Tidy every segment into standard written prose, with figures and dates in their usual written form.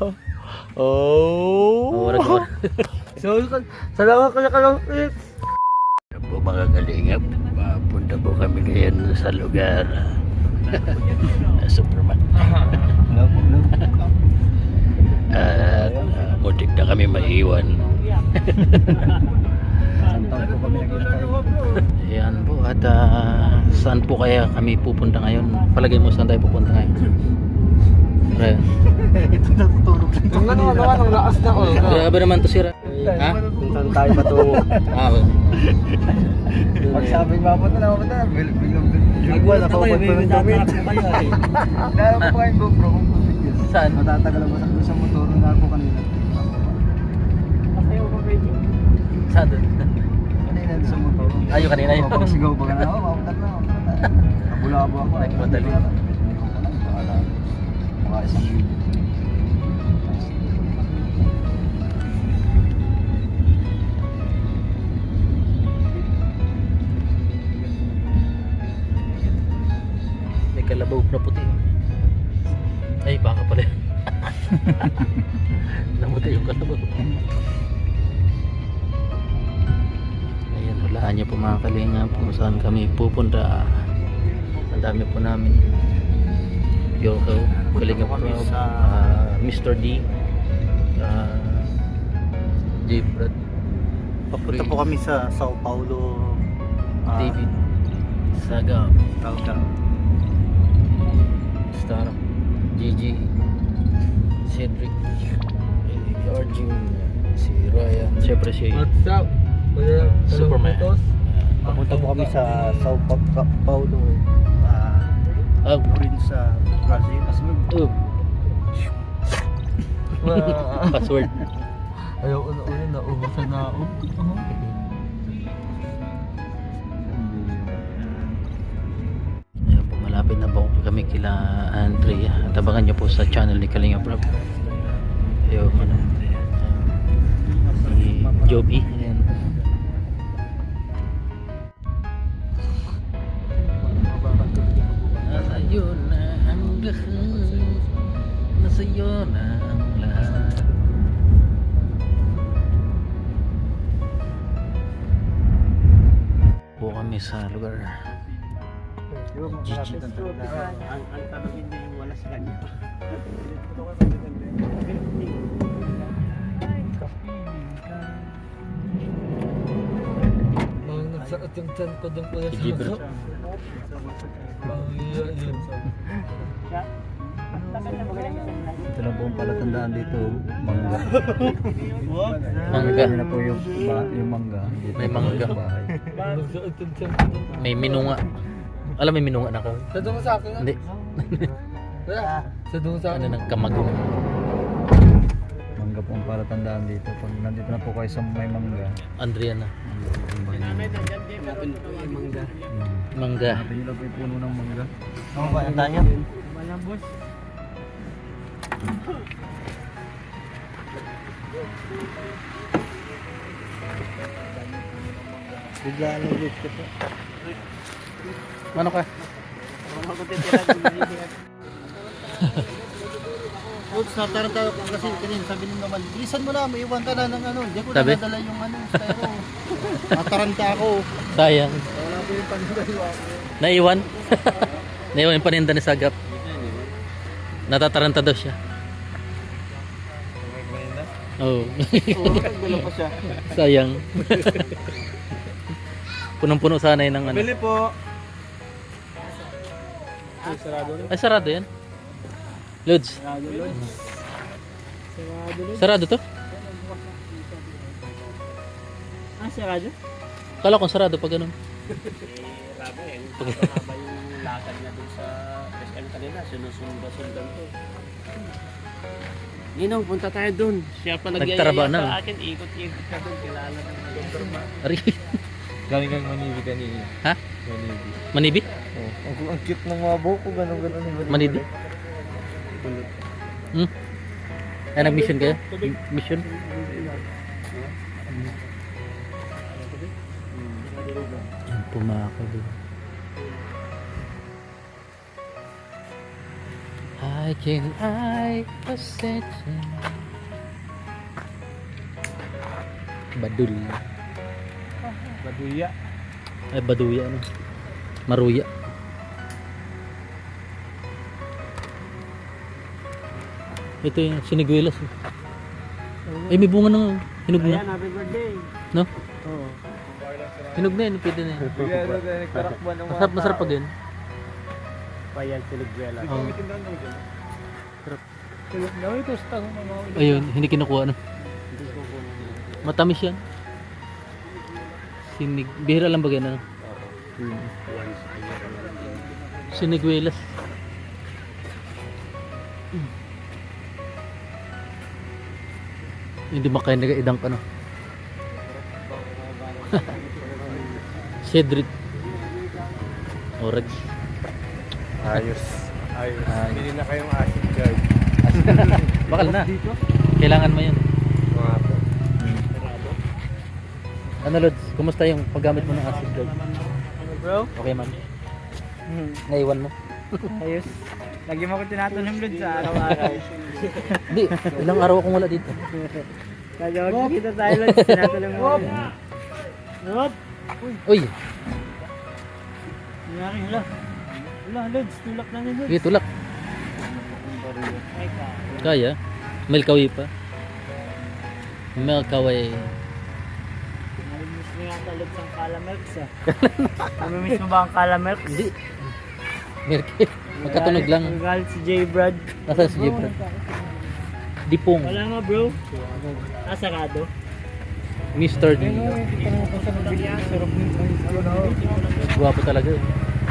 Oh. So, salamat ka lang. Po mga kalingap, punta po kami ngayon sa lugar Superman. At muntik na kami maiwan. Ayan po, at saan po kaya kami pupunta ngayon? Palagay mo saan tayo pupunta ngayon? Ito natutulog lang. Yung ano, lakas na ko. Grabe naman to sira. Ha? Kung saan tayo patungo. Pag sabing mapunta na, biglang Nagulat ako eh, may tatak na kayo eh. Dahil ko pa yung GoPro kung video. Saan? Matatagal ako doon sa motor na ako kanina. Masayaw ko baby. Saan doon? Kanina doon sa motor. Ayo kanina yun. Pagsigaw pa ka na, mapunta na. Nabulabo ako. Nagmadali. Mukha isang video. May kalabaw na puti. Ay, baka pala. Namatay yung kalabaw. Ayan, hulaan niyo po mga kalingap kung saan kami pupunta. Ang dami po namin. Yoko, kalingap po sa Mr. D. J. Brad. Papunta po kami sa Sao Paulo. David Saga. Star, Gigi, Cedric, Arjun, si Ryan, siyempre si What's up? Superman. Papunta po kami sa Sao Paulo. Rin sa Brazil. Password. Ayoko na ulit, naubasan na ako. Ayan po, malapit na po kami kila Andrea. At abangan nyo po sa channel ni Kalinga Prab. Ayun, si Joby. Ayan. Nasa'yo na ang lahat. Nasa'yo na ang lahat. Po kami sa lugar Gigi. Ang tanongin niya yung wala sa kanya. Nagsaot yung chan ko doon po yan Gigi bro. Ito lang po ang palatandaan dito, mangga. Mangga. Yan na po yung mangga. Dito May mangga. sa bahay. Nagsaot yung chan ko doon. May minunga. Alam may minunga na ka? Sa doon sa akin nga? Hindi. Sa doon sa Ano akin? ng kamagong. Mangga po ang palatandaan dito. Pag nandito na po kayo sa may mangga. Andriana. Mangga. Mangga. Hanapin nyo lang po yung puno ng mangga. Ano ba ang tanya? Walang boss. Bigla ng lift ko po. Ano ka? Oops, nataranta ako kasi kanina sabi nyo naman, bilisan mo na, may iwan ka na ng ano. Hindi ko Sabi? nadala yung ano, styro. Nataranta ako. Sayang. Wala po yung panagaliwa ko. Naiwan? Naiwan yung paninda ni Sagap. Natataranta daw siya. Oo. Gulo pa siya. Sayang. Punong-puno sana yun ng ano. Bili po. Ay, sarado yan. Lods. Sarado to? Sarado? Kala kong sarado pag ganun. Grabe eh. Mahaba yung lakad niya dun sa SM kanina. Sinusundan to. Ninong, punta tayo dun. Siya pa Nagtaraba nagyayaya na. sa akin. Ikot-ikot ka dun. Kilala ka na ng Ari. Galing kang Manibi kanina. Ha? Manibi. Manibi? Oh, ang cute ng mga buhok ko, ganun-ganun yung Manibi? Hmm? Ay, nag-mission kayo? Mission? Yan po mga kaibigan. Why can I possess you? Badul. Baduya. Ay, baduya ano? Maruya. Ito yung siniguelas. Ay, may bunga ng hinog na. Ayan, happy birthday. No? Oo. Hinog na yun, pwede na yun. Masarap, masarap pag yun. Payan Siliguela. Oo. Sarap. Ito sa tanong mga Ayun, hindi kinukuha no. Matamis yan. Bihira lang ba ganyan? Siniguelas. Hindi makain nag-idang ka no. Cedric. Orex. Ayos. Ayos. Ayos. Bili na kayong acid guard. Bakal na. Kailangan mo yun. Mga po. Ano Lods, kumusta yung paggamit mo ng acid guard? Bro? Okay man. Naiwan mo? Ayos. Lagi mo ko tinatanong doon sa araw-araw. Hindi, ilang araw akong wala dito. Lagi kita tayo lang tinatanong mo. What? Uy, Nangyari wala. Wala, Lods. Tulak na ni Lods. sige tulak. Kaya. May kawi pa. May kaway. Namimiss mo yung Lods ang Calamelks ah. Namimiss mo ba ang Calamelks? Hindi. Merke. Magkatunog lang. Magalit si J. Brad. Nasa si Jebra. Dipong. Wala nga bro. Sarado. Mr. D. Guwapo talaga eh.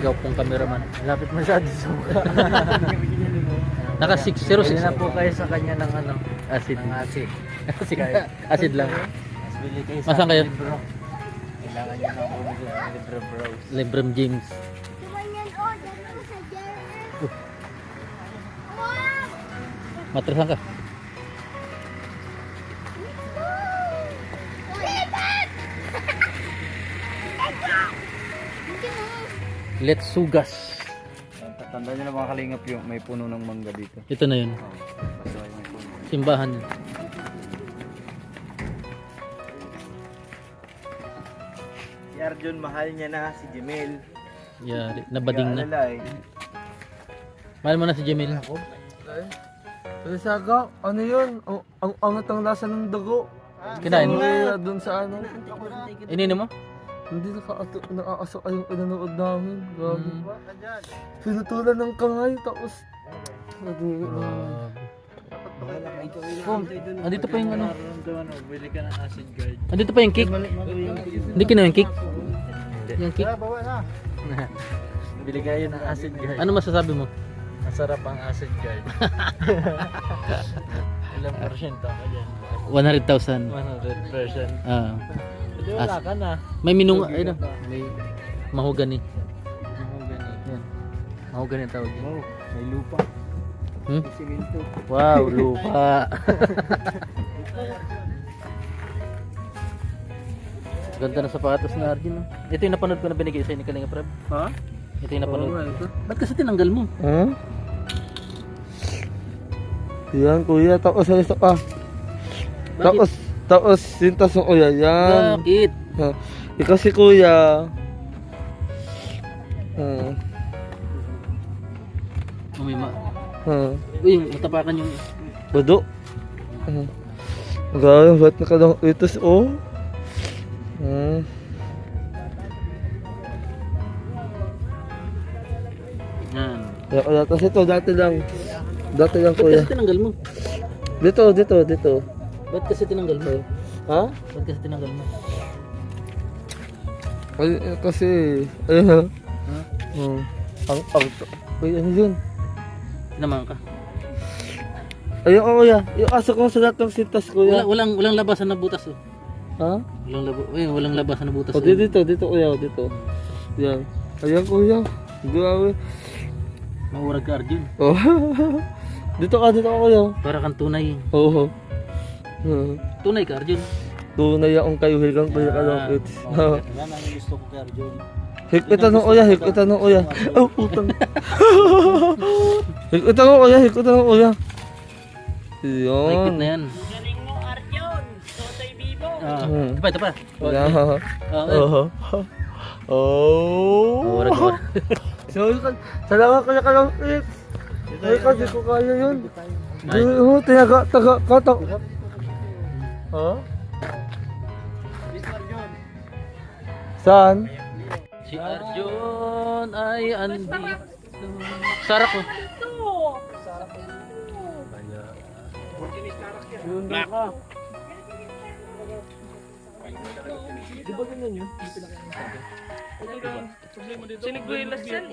Ikaw pong cameraman. Lapit masyado sa mukha. Naka 606. Hindi na po kayo sa kanya ng ano. Acid. Ng acid. Acid. Acid lang. Mas bili kayo sa Masaan kayo? libro. Kailangan nyo na bumili ng libro bros. Lebron James. Matrasan ka. Let's sugas. Tandaan nyo na mga kalingap yung may puno ng mangga dito. Ito na yun. Simbahan. Si Arjun, mahal niya na si Jamil. Yari. Nabading na. Lalay. Mahal mo na si Jamil. Saga, ano yun? Ang angat ang lasa ng dugo. Kinain mo? Kaya dun sa ano. Ininom mo? Hindi nakaasok yung pinanood namin. Grabe. Mm. Pinutulan ng kamay, tapos... Andito pa yung ano. Bili ka ng acid guard. Andito pa yung cake. Hindi kina yung cake. Yung cake. Bawa na. Bili kayo ng acid guard. Ano masasabi mo? Masarap ang acid guard. Ilang porsyento ka dyan? 100,000. 100%. Ah. Hindi wala ka na. May minung ay na. May mahogany. Mahogany. Yan. Mahogany ang tawag yan. Wow, may lupa. Hmm? May simento. Wow, lupa. Ganda ng sapatos na Arjun. No? Ito yung napanood ko na binigay sa'yo ni Kalinga Prab. Ha? Ito yung napanood. Oo nga, ito. Ba't kasi tinanggal mo? Huh? Yan kuya, tapos ano isa pa. Bakit? Tapos sintas mo kuya, yan. Bakit? Ha. Ikaw si kuya. Umima. Ha. Uy, matapakan yung... Bado. Grabe, ba't nakalang itos oh? Yan. Kaya tapos ito, dati lang Ba't kuya. kasi tinanggal mo? Dito. Ba't kasi tinanggal mo? Ha? Ba't kasi tinanggal mo? Ay, kasi, ayun ha. Ha? Uy, ano yun? Naman ka. Ayun kuya, yung aso ko sa lahat ng sintas kuya. Walang labasan na butas oh. Ha? Walang labasan na butas. O, dito kuya, dito. Yan. Ayan kuya. Grabe. Maurag ka Arjun. Oh. dito ka kuya. Para kang tunay. Oo. Tunay ka Arjun. Tunay akong kayo higang kuya kalapit. Yan ang gusto ko kay Arjun. Higpitan mo kuya, higpitan mo kuya. Oh, putang. Higpitan mo kuya, higpitan mo kuya. Mahigpit na Yun. yan. Galing mo, Arjon. Totoy Bibo. Ito pa. Yeah. Oh. Oh. Wala ko. Sorry ka. Salamat kaya ka lang. Ay, kasi ko kaya yun. Oo, taga. Ha? Saan? Si Arjon ay andito. Sarap ko. Siniguelas yan.